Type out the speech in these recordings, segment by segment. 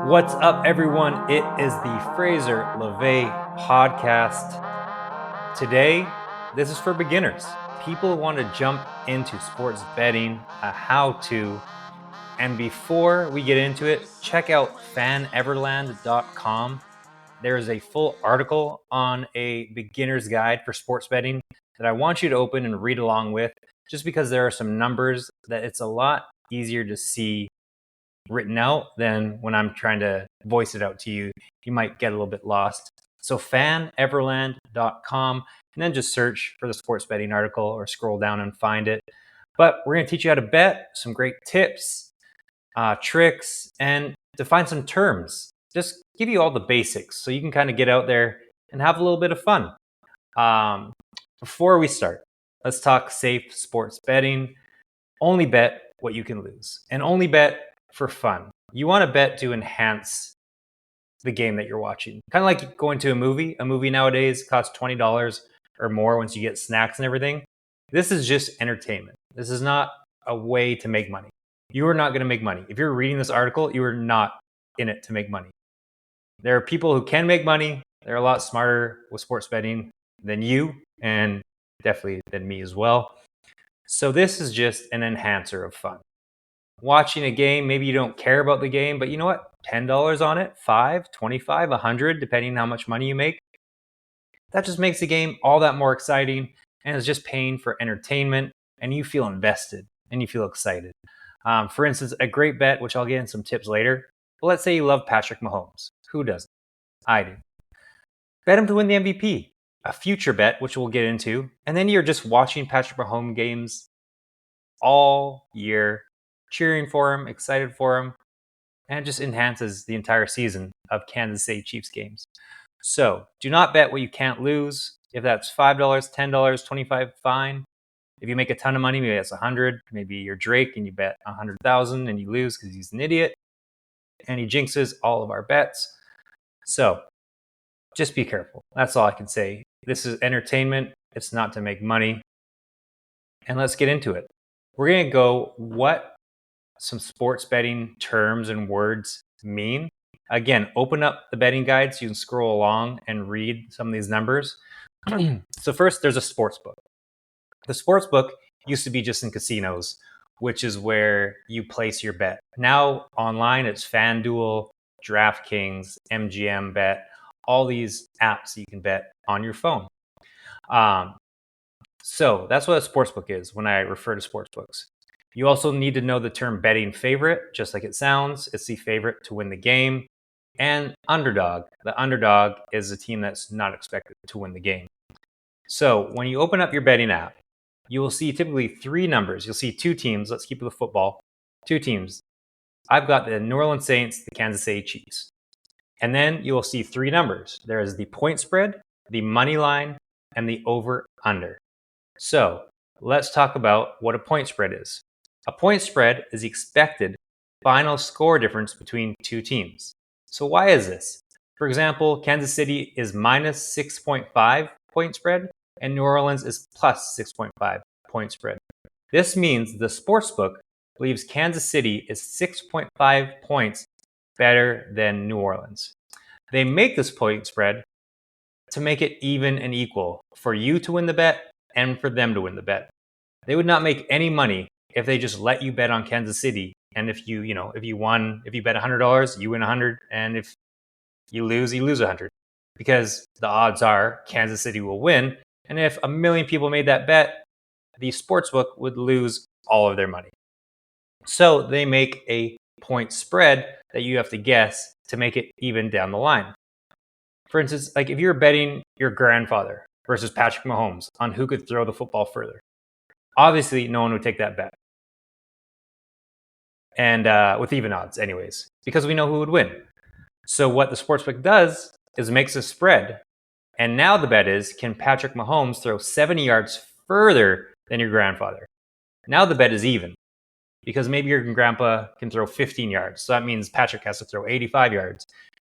What's up, everyone? It is the Fraser LeVay podcast. Today, this is for beginners. People want to jump into sports betting, a how to. And before we get into it, check out faneverland.com. There is a full article on a beginner's guide for sports betting that I want you to open and read along with, just because there are some numbers that it's a lot easier to see written out than when I'm trying to voice it out to you. You might get a little bit lost. So faneverland.com, and then just search for the sports betting article or scroll down and find it. But we're going to teach you how to bet, some great tips, tricks, and define some terms. Just give you all the basics so you can kind of get out there and have a little bit of fun. Before we start, let's talk safe sports betting. Only bet what you can lose, and only bet for fun. You want to bet to enhance the game that you're watching. Kind of like going to a movie. A movie nowadays costs $20 or more once you get snacks and everything. This is just entertainment. This is not a way to make money. You are not going to make money. If you're reading this article, you are not in it to make money. There are people who can make money. They're a lot smarter with sports betting than you, and definitely than me as well. So this is just an enhancer of fun. Watching a game, maybe you don't care about the game, but you know what? $10 on it, $5, $25, $100, depending on how much money you make. That just makes the game all that more exciting, and it's just paying for entertainment, and you feel invested and you feel excited. For instance, a great bet, which I'll get in some tips later. But let's say you love Patrick Mahomes. Who doesn't? I do. Bet him to win the MVP. A future bet, which we'll get into, and then you're just watching Patrick Mahomes games all year, cheering for him, excited for him, and it just enhances the entire season of Kansas City Chiefs games. So do not bet what you can't lose. If that's $5, $10, $25, fine. If you make a ton of money, maybe that's $100. Maybe you're Drake and you bet $100,000 and you lose because he's an idiot and he jinxes all of our bets. So just be careful. That's all I can say. This is entertainment. It's not to make money. And let's get into it. We're going to go what some sports betting terms and words mean. Again, open up the betting guide so you can scroll along and read some of these numbers. So first, there's a sports book. The sports book used to be just in casinos, which is where you place your bet. Now online, it's FanDuel, DraftKings, MGM Bet, all these apps that you can bet on your phone. So that's what a sports book is when I refer to sports books. You also need to know the term betting favorite, just like it sounds. It's the favorite to win the game. And underdog. The underdog is a team that's not expected to win the game. So when you open up your betting app, you will see typically three numbers. You'll see two teams. Let's keep it with football. Two teams. I've got the New Orleans Saints, the Kansas City Chiefs. And then you will see three numbers. There is the point spread, the money line, and the over-under. So let's talk about what a point spread is. A point spread is the expected final score difference between two teams. So why is this? For example, Kansas City is minus 6.5 point spread, and New Orleans is plus 6.5 point spread. This means the sportsbook believes Kansas City is 6.5 points better than New Orleans. They make this point spread to make it even and equal for you to win the bet and for them to win the bet. They would not make any money if they just let you bet on Kansas City. And if you bet $100, you win 100. And if you lose 100. Because the odds are Kansas City will win. And if a million people made that bet, the sportsbook would lose all of their money. So they make a point spread that you have to guess to make it even down the line. For instance, like if you're betting your grandfather versus Patrick Mahomes on who could throw the football further, obviously no one would take that bet. And with even odds anyways, because we know who would win. So what the sportsbook does is makes a spread. And now the bet is, can Patrick Mahomes throw 70 yards further than your grandfather? Now the bet is even, because maybe your grandpa can throw 15 yards. So that means Patrick has to throw 85 yards.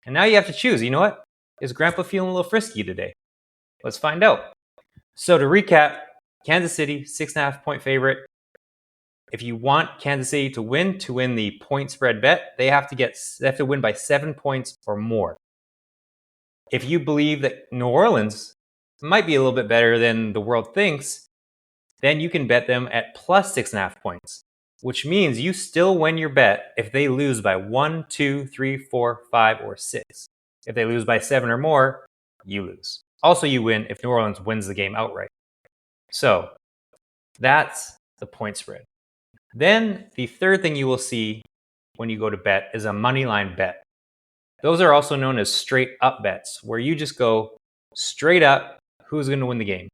And now you have to choose, you know what? Is grandpa feeling a little frisky today? Let's find out. So to recap, Kansas City, 6.5 point favorite. If you want Kansas City to win the point spread bet, they have to win by 7 points or more. If you believe that New Orleans might be a little bit better than the world thinks, then you can bet them at plus 6.5 points, which means you still win your bet if they lose by 1, 2, 3, 4, 5, or 6. If they lose by 7 or more, you lose. Also, you win if New Orleans wins the game outright. So that's the point spread. Then the third thing you will see when you go to bet is a money line bet. Those are also known as straight up bets, where you just go straight up who's going to win the game.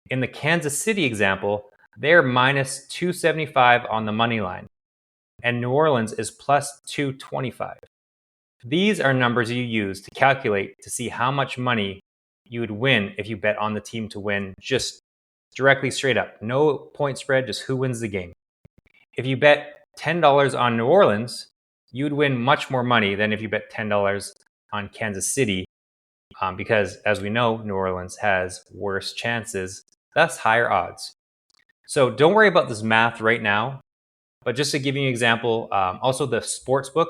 In the Kansas City example, they're minus 275 on the money line, and New Orleans is plus 225. These are numbers you use to calculate to see how much money you would win if you bet on the team to win, just directly straight up. No point spread, just who wins the game. If you bet $10 on New Orleans, you would win much more money than if you bet $10 on Kansas City, because as we know, New Orleans has worse chances, thus higher odds. So don't worry about this math right now, but just to give you an example, also the sportsbook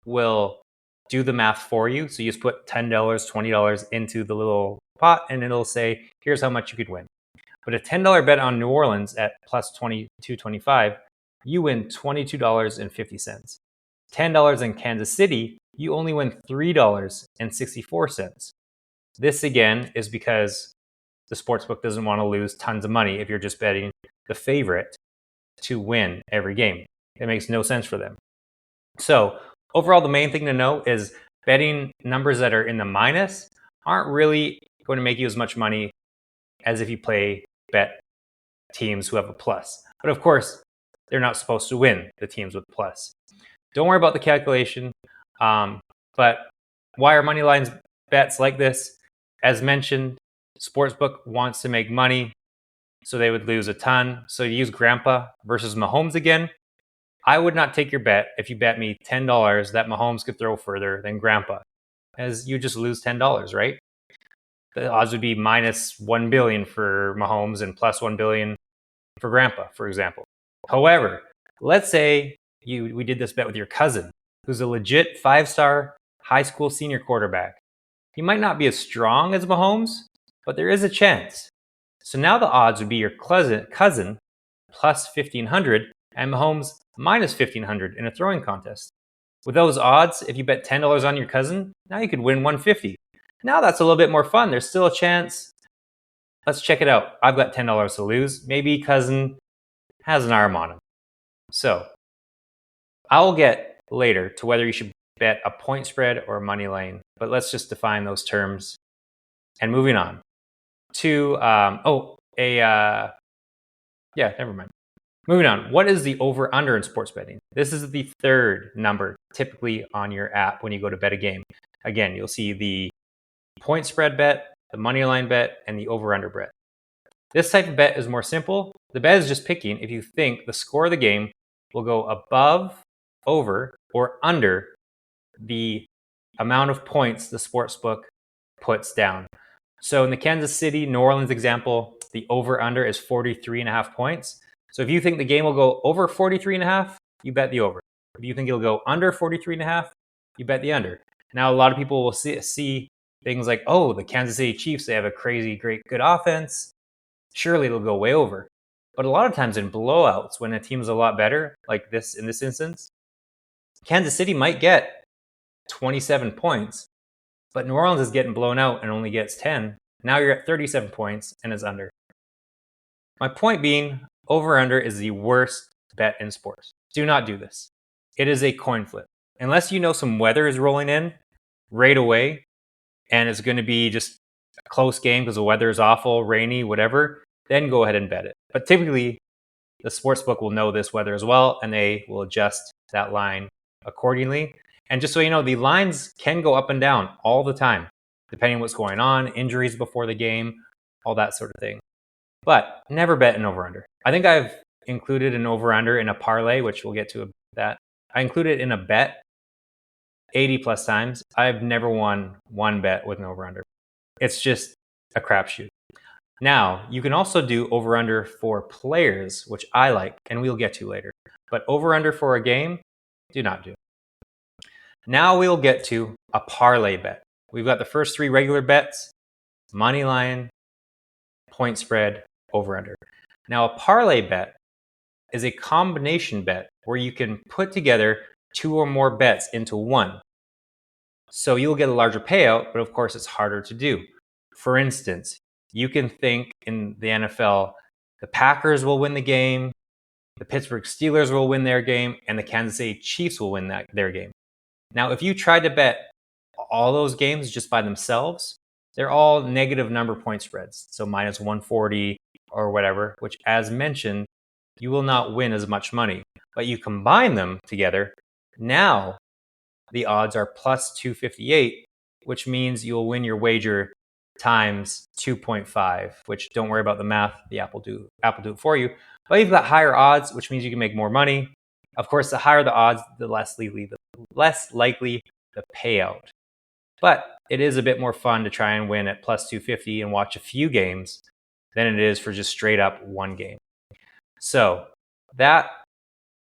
will do the math for you. So you just put $10, $20 into the little pot and it'll say, here's how much you could win. But a $10 bet on New Orleans at plus 22.25, you win $22.50. $10 in Kansas City, you only win $3.64. This again is because the sportsbook doesn't want to lose tons of money if you're just betting the favorite to win every game. It makes no sense for them. So overall, the main thing to know is betting numbers that are in the minus aren't really going to make you as much money as if you bet teams who have a plus. But of course, they're not supposed to win, the teams with plus. Don't worry about the calculation. But why are money lines bets like this? As mentioned, sportsbook wants to make money, so they would lose a ton. So you use Grandpa versus Mahomes again. I would not take your bet if you bet me $10 that Mahomes could throw further than Grandpa, as you just lose $10, right? The odds would be minus 1 billion for Mahomes and plus 1 billion for Grandpa, for example. However, let's say we did this bet with your cousin, who's a legit 5-star high school senior quarterback. He might not be as strong as Mahomes, but there is a chance. So now the odds would be your cousin plus 1,500 and Mahomes minus 1,500 in a throwing contest. With those odds, if you bet $10 on your cousin, now you could win $150. Now that's a little bit more fun. There's still a chance. Let's check it out. I've got $10 to lose. Maybe cousin has an arm on him. So I'll get later to whether you should bet a point spread or a money line, but let's just define those terms. And moving on to, never mind. Moving on, what is the over-under in sports betting? This is the third number typically on your app when you go to bet a game. Again, you'll see the point spread bet, the money line bet, and the over-under bet. This type of bet is more simple. The bet is just picking if you think the score of the game will go above, over, or under the amount of points the sportsbook puts down. So in the Kansas City, New Orleans example, the over-under is 43.5 points. So if you think the game will go over 43.5, you bet the over. If you think it'll go under 43.5, you bet the under. Now, a lot of people will see things like, oh, the Kansas City Chiefs, they have a crazy, great, good offense. Surely it'll go way over. But a lot of times in blowouts, when a team's a lot better, like this in this instance, Kansas City might get 27 points, but New Orleans is getting blown out and only gets 10. Now you're at 37 points and it's under. My point being, over-under is the worst bet in sports. Do not do this. It is a coin flip. Unless you know some weather is rolling in right away and it's going to be just a close game because the weather is awful, rainy, whatever, then go ahead and bet it. But typically, the sportsbook will know this weather as well, and they will adjust that line accordingly. And just so you know, the lines can go up and down all the time, depending on what's going on, injuries before the game, all that sort of thing. But never bet an over-under. I think I've included an over-under in a parlay, which we'll get to that. I included it in a bet 80 plus times. I've never won one bet with an over-under. It's just a crapshoot. Now, you can also do over-under for players, which I like, and we'll get to later. But over under for a game, do not do. Now we'll get to a parlay bet. We've got the first 3 regular bets: money line, point spread, over under. Now a parlay bet is a combination bet where you can put together 2 or more bets into one. So you'll get a larger payout, but of course it's harder to do. For instance, you can think in the NFL, the Packers will win the game, the Pittsburgh Steelers will win their game, and the Kansas City Chiefs will win their game. Now, if you tried to bet all those games just by themselves, they're all negative number point spreads. So minus 140 or whatever, which, as mentioned, you will not win as much money. But you combine them together, now the odds are plus 258, which means you'll win your wager times 2.5, which don't worry about the math. The app will do it for you. But you've got higher odds, which means you can make more money. Of course, the higher the odds, the less likely the payout. But it is a bit more fun to try and win at plus 250 and watch a few games than it is for just straight up one game. So that,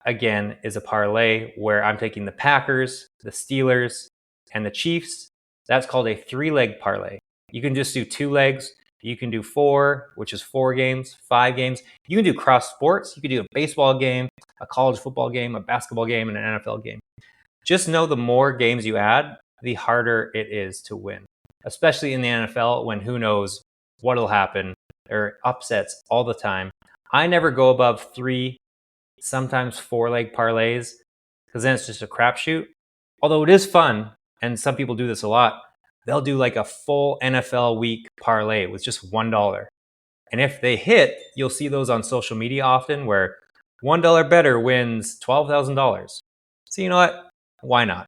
again, is a parlay where I'm taking the Packers, the Steelers, and the Chiefs. That's called a 3-leg parlay. You can just do 2 legs. You can do 4, which is 4 games, 5 games. You can do cross sports. You can do a baseball game, a college football game, a basketball game, and an NFL game. Just know the more games you add, the harder it is to win, especially in the NFL when who knows what'll happen. There are upsets all the time. I never go above 3, sometimes 4-leg parlays, because then it's just a crapshoot. Although it is fun, and some people do this a lot, they'll do like a full NFL week parlay with just $1. And if they hit, you'll see those on social media often where $1 better wins $12,000. So you know what? Why not?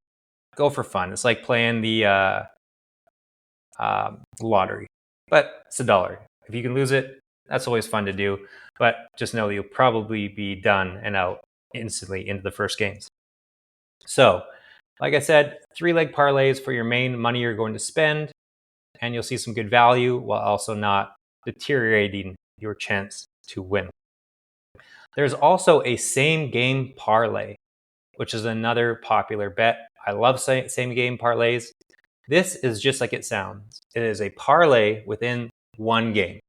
Go for fun. It's like playing the lottery, but it's $1. If you can lose it, that's always fun to do. But just know that you'll probably be done and out instantly into the first games. So, like I said, 3-leg parlays for your main money you're going to spend, and you'll see some good value while also not deteriorating your chance to win. There's also a same game parlay, which is another popular bet. I love same game parlays. This is just like it sounds. It is a parlay within one game.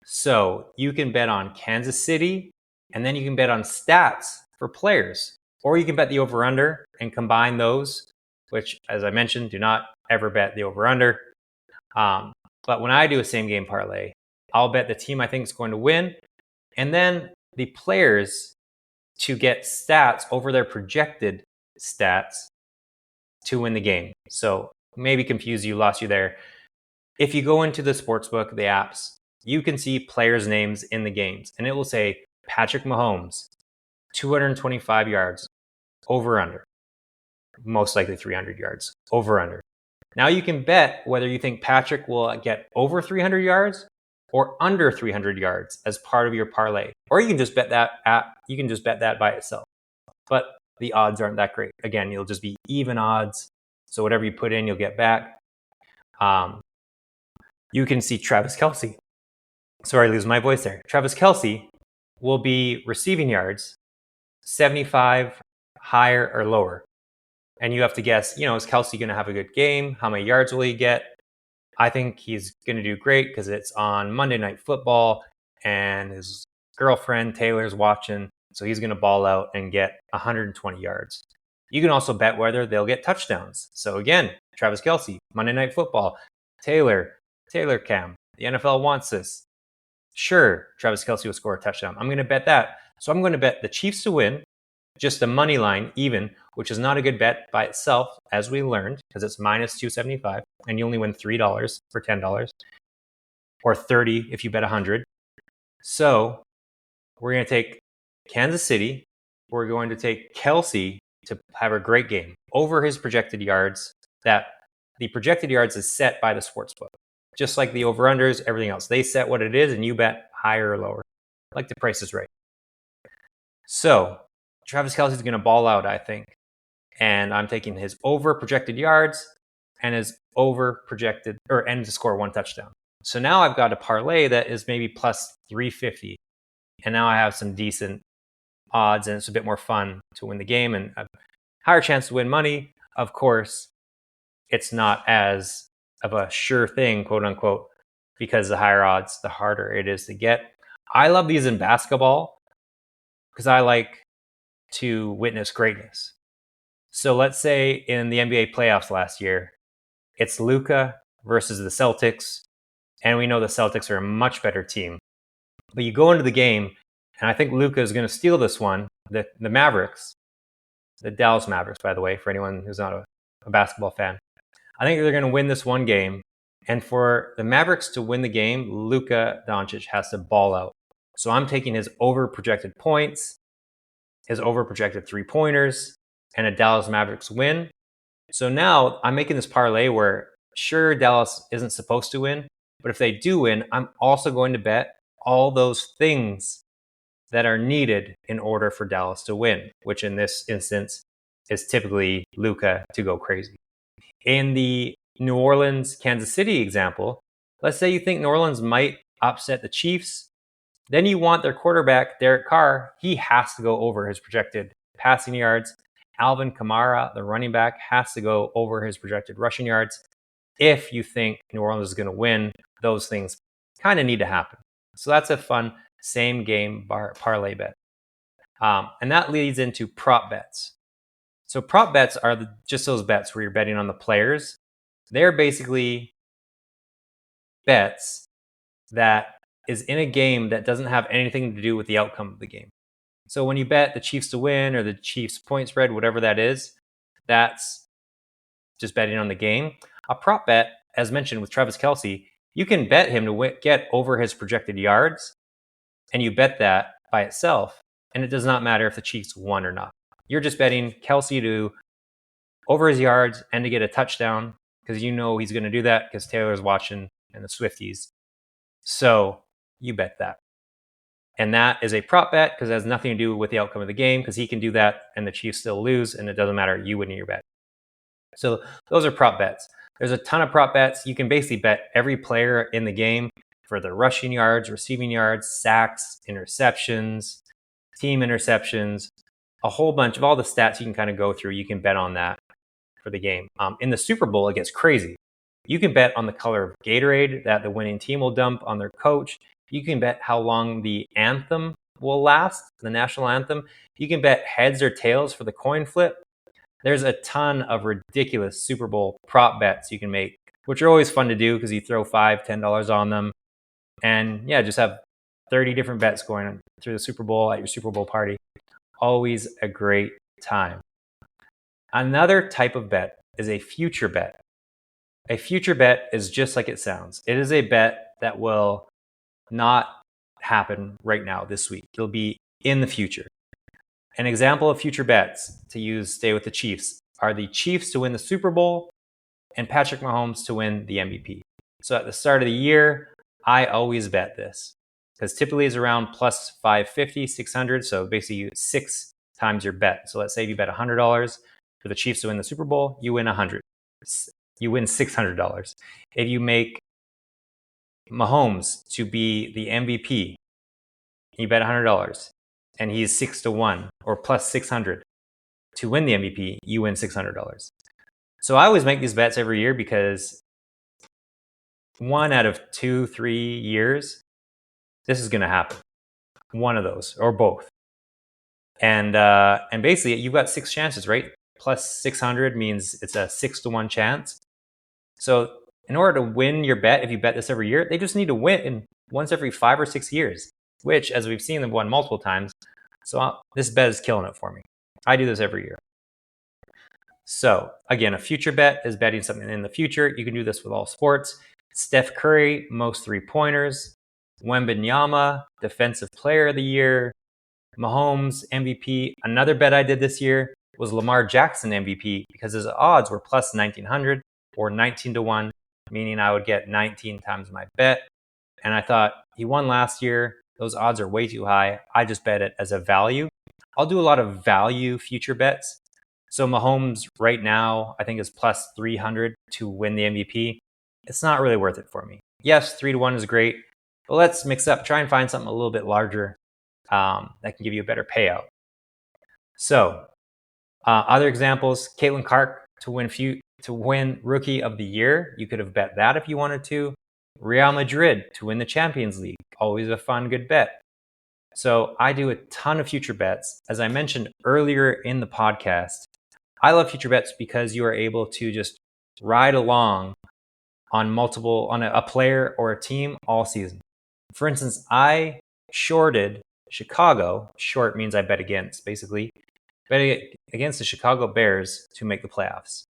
So you can bet on Kansas City, and then you can bet on stats for players. Or you can bet the over-under and combine those, which, as I mentioned, do not ever bet the over-under. But when I do a same game parlay, I'll bet the team I think is going to win, and then the players to get stats over their projected stats to win the game. So maybe confuse you, lost you there. If you go into the sportsbook, the apps, you can see players' names in the games, and it will say Patrick Mahomes, 225 yards, over under. Most likely 300 yards, over under. Now you can bet whether you think Patrick will get over 300 yards or under 300 yards as part of your parlay. Or you can just bet that by itself. But the odds aren't that great. Again, you'll just be even odds. So whatever you put in, you'll get back. You can see Travis Kelce. Sorry, I lose my voice there. Travis Kelce will be receiving yards 75 higher or lower. And you have to guess, is Kelce going to have a good game? How many yards will he get? I think he's going to do great because it's on Monday Night Football and his girlfriend Taylor's watching. So he's going to ball out and get 120 yards. You can also bet whether they'll get touchdowns. So again, Travis Kelce, Monday Night Football, Taylor Cam. The NFL wants this. Sure, Travis Kelce will score a touchdown. I'm going to bet that. So I'm going to bet the Chiefs to win, just a money line even, which is not a good bet by itself, as we learned, because it's minus 275, and you only win $3 for $10, or 30 if you bet 100. So we're going to take Kansas City. We're going to take Kelce to have a great game over his projected yards. That the projected yards is set by the sportsbook, just like the over-unders, everything else. They set what it is, and you bet higher or lower, like the Price is Right. So Travis Kelce is going to ball out, I think. And I'm taking his over projected yards and his over projected and to score 1 touchdown. So now I've got a parlay that is maybe plus 350. And now I have some decent odds and it's a bit more fun to win the game and a higher chance to win money. Of course, it's not as of a sure thing, quote unquote, because the higher odds, the harder it is to get. I love these in basketball because I like to witness greatness. So let's say in the NBA playoffs last year, it's Luka versus the Celtics, and we know the Celtics are a much better team. But you go into the game, and I think Luka is going to steal this one. The Mavericks, the Dallas Mavericks, by the way, for anyone who's not a basketball fan, I think they're going to win this one game. And for the Mavericks to win the game, Luka Doncic has to ball out. So I'm taking his over projected points, his over projected 3-pointers, and a Dallas Mavericks win. So now I'm making this parlay where sure, Dallas isn't supposed to win, but if they do win, I'm also going to bet all those things that are needed in order for Dallas to win, which in this instance is typically Luka to go crazy. In the New Orleans, Kansas City example, let's say you think New Orleans might upset the Chiefs. Then you want their quarterback, Derek Carr, he has to go over his projected passing yards. Alvin Kamara, the running back, has to go over his projected rushing yards. If you think New Orleans is going to win, those things kind of need to happen. So that's a fun same game parlay bet. And that leads into prop bets. So prop bets are just those bets where you're betting on the players. They're basically bets that is in a game that doesn't have anything to do with the outcome of the game. So when you bet the Chiefs to win or the Chiefs point spread, whatever that is, that's just betting on the game. A prop bet, as mentioned with Travis Kelce, you can bet him to get over his projected yards, and you bet that by itself, and it does not matter if the Chiefs won or not. You're just betting Kelce to over his yards and to get a touchdown because you know he's going to do that because Taylor's watching and the Swifties. So you bet that. And that is a prop bet because it has nothing to do with the outcome of the game because he can do that and the Chiefs still lose and it doesn't matter, you win your bet. So those are prop bets. There's a ton of prop bets. You can basically bet every player in the game for their rushing yards, receiving yards, sacks, interceptions, team interceptions, a whole bunch of all the stats you can kind of go through. You can bet on that for the game. In the Super Bowl, it gets crazy. You can bet on the color of Gatorade that the winning team will dump on their coach. You can bet how long the anthem will last, the national anthem. You can bet heads or tails for the coin flip. There's a ton of ridiculous Super Bowl prop bets you can make, which are always fun to do because you throw $5, $10 on them. And yeah, just have 30 different bets going on through the Super Bowl at your Super Bowl party. Always a great time. Another type of bet is a future bet. A future bet is just like it sounds. It is a bet that will not happen right now this week. It'll be in the future. An example of future bets to use, stay with the Chiefs, are the Chiefs to win the Super Bowl and Patrick Mahomes to win the MVP. So at the start of the year, I always bet this because typically it's around plus 550, 600. So basically you 6 times your bet. So let's say if you bet $100 for the Chiefs to win the Super Bowl, you win 100. You win $600. If you make Mahomes to be the MVP, you bet $100 and he's 6-1 or plus 600 to win the MVP, you win $600. So I always make these bets every year because 1 out of 2-3 years, this is going to happen. One of those or both. And basically you've got 6 chances, right? Plus 600 means it's a 6-1 chance. So in order to win your bet, if you bet this every year, they just need to win once every 5 or 6 years, which, as we've seen, they've won multiple times. So this bet is killing it for me. I do this every year. So again, a future bet is betting something in the future. You can do this with all sports. Steph Curry, most 3-pointers. Wembanyama, defensive player of the year. Mahomes, MVP. Another bet I did this year was Lamar Jackson MVP because his odds were plus 1900 or 19-1, meaning I would get 19 times my bet. And I thought he won last year. Those odds are way too high. I just bet it as a value. I'll do a lot of value future bets. So Mahomes right now, I think is plus 300 to win the MVP. It's not really worth it for me. Yes, 3-1 is great, but let's mix up, try and find something a little bit larger that can give you a better payout. So, other examples: Caitlin Clark to win Rookie of the Year. You could have bet that if you wanted to. Real Madrid to win the Champions League. Always a fun, good bet. So I do a ton of future bets. As I mentioned earlier in the podcast, I love future bets because you are able to just ride along on a player or a team all season. For instance, I shorted Chicago. Short means I bet against, basically. Bet against the Chicago Bears to make the playoffs.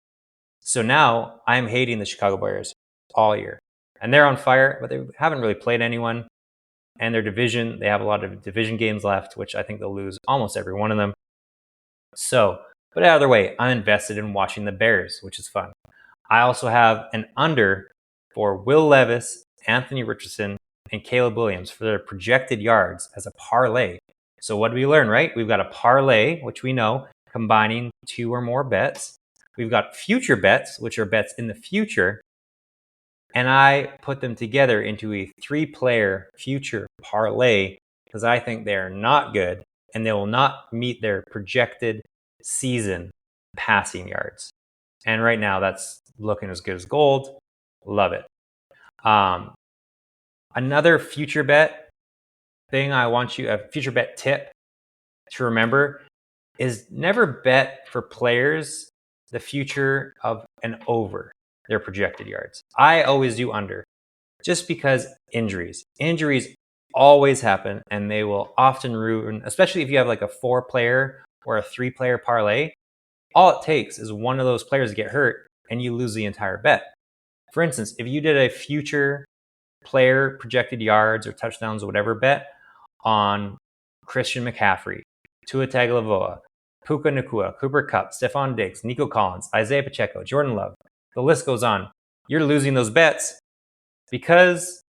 So now I'm hating the Chicago Bears all year. And they're on fire, but they haven't really played anyone. And their division, they have a lot of division games left, which I think they'll lose almost every one of them. So, but either way, I'm invested in watching the Bears, which is fun. I also have an under for Will Levis, Anthony Richardson, and Caleb Williams for their projected yards as a parlay. So what do we learn, right? We've got a parlay, which we know, combining two or more bets. We've got future bets, which are bets in the future. And I put them together into a 3-player future parlay because I think they are not good and they will not meet their projected season passing yards. And right now that's looking as good as gold. Love it. Another future bet thing a future bet tip to remember is never bet for players the future of an over their projected yards. I always do under just because injuries always happen and they will often ruin, especially if you have like a 4-player or a 3-player parlay. All it takes is one of those players to get hurt and you lose the entire bet. For instance, if you did a future player projected yards or touchdowns or whatever bet on Christian McCaffrey, Tua Tagovailoa, Puka Nacua, Cooper Kupp, Stephon Diggs, Nico Collins, Isaiah Pacheco, Jordan Love, the list goes on. You're losing those bets because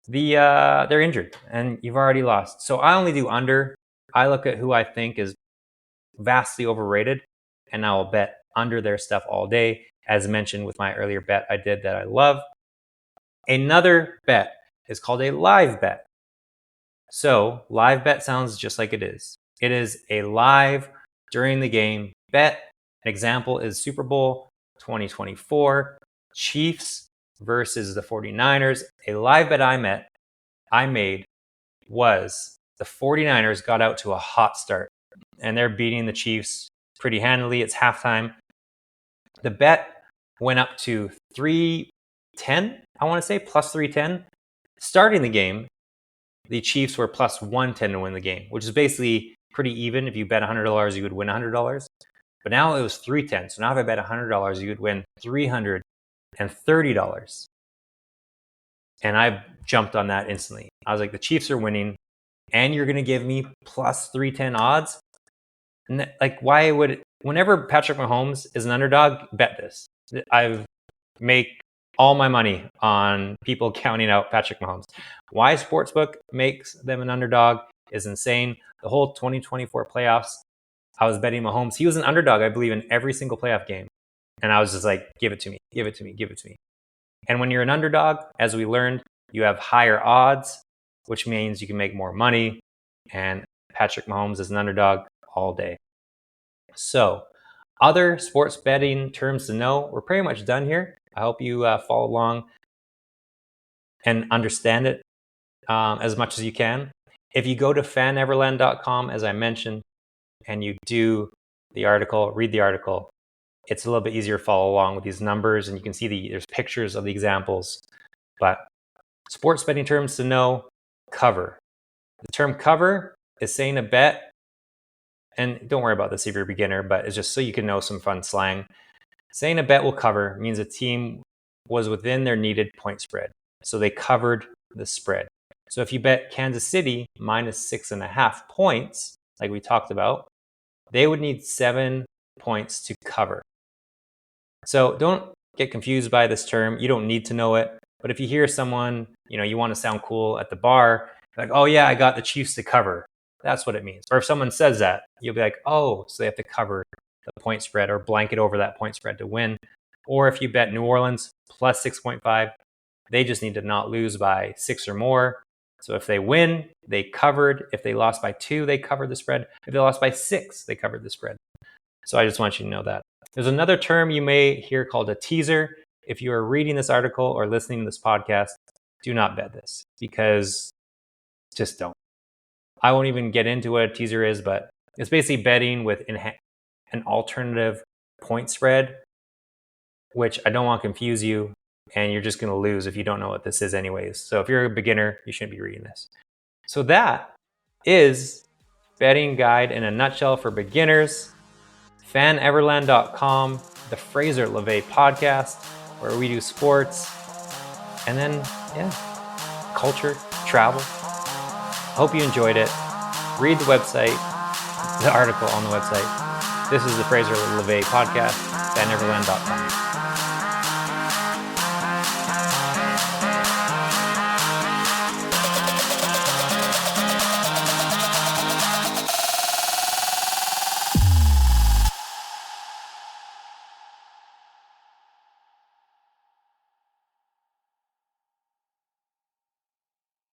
they're injured and you've already lost. So I only do under. I look at who I think is vastly overrated and I will bet under their stuff all day. As mentioned with my earlier bet I did that I love. Another bet is called a live bet. So live bet sounds just like it is. It is a live during the game bet. An example is Super Bowl 2024, Chiefs versus the 49ers. A live bet I made was the 49ers got out to a hot start and they're beating the Chiefs pretty handily. It's halftime. The bet went up to 310, I want to say, plus 310. Starting the game, the Chiefs were plus 110 to win the game, which is basically pretty even. If you bet $100, you would win $100. But now it was 310. So now if I bet $100, you would win $330. And I jumped on that instantly. I was like, the Chiefs are winning, and you're going to give me plus 310 odds? And whenever Patrick Mahomes is an underdog, bet this. I've make all my money on people counting out Patrick Mahomes. Why Sportsbook makes them an underdog is insane. The whole 2024 playoffs, I was betting Mahomes. He was an underdog, I believe, in every single playoff game. And I was just like, give it to me, give it to me, give it to me. And when you're an underdog, as we learned, you have higher odds, which means you can make more money. And Patrick Mahomes is an underdog all day. So, other sports betting terms to know. We're pretty much done here. I hope you follow along and understand it as much as you can. If you go to fanneverland.com, as I mentioned, and you do the article, read the article, it's a little bit easier to follow along with these numbers, and you can see there's pictures of the examples. But sports betting terms to know: cover. The term cover is saying a bet, and don't worry about this if you're a beginner, but it's just so you can know some fun slang. Saying a bet will cover means a team was within their needed point spread. So they covered the spread. So if you bet Kansas City minus 6.5 points, like we talked about, they would need 7 points to cover. So don't get confused by this term. You don't need to know it. But if you hear someone, you want to sound cool at the bar, like, oh yeah, I got the Chiefs to cover. That's what it means. Or if someone says that, you'll be like, oh, so they have to cover the point spread or blanket over that point spread to win. Or if you bet New Orleans plus 6.5, they just need to not lose by 6 or more. So if they win, they covered. If they lost by 2, they covered the spread. If they lost by 6, they covered the spread. So I just want you to know that. There's another term you may hear called a teaser. If you are reading this article or listening to this podcast, do not bet this, because just don't. I won't even get into what a teaser is, but it's basically betting with an alternative point spread, which I don't want to confuse you, and you're just going to lose if you don't know what this is anyways. So if you're a beginner, you shouldn't be reading this. So that is betting guide in a nutshell for beginners. FanEverland.com, the Fraser LeVay podcast, where we do sports and then, culture, travel. Hope you enjoyed it. Read the website, the article on the website. This is the Fraser LeVay podcast, FanEverland.com.